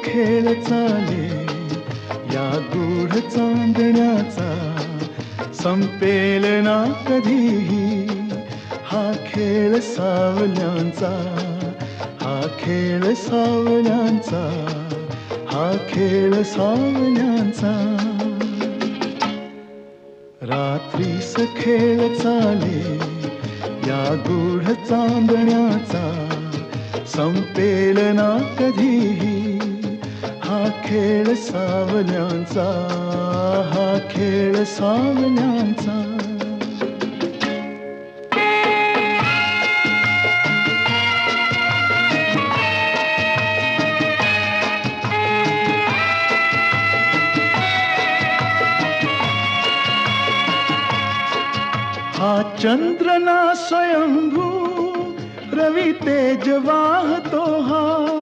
खेळ चाले या गूढ चांदण्याचा, संपेल ना कधीही हा खेळ सावल्यांचा, हा खेळ सावल्यांचा, हा खेळ सावल्यांचा. रात्रीस खेळ चाले या गूढ चांदण्याचा, संपेल ना कधीही हा खेळ सावल्यांचा, हा खेळ सावल्यांचा. हा चंद्र ना स्वयंभू रवी तेज वाहतो हा,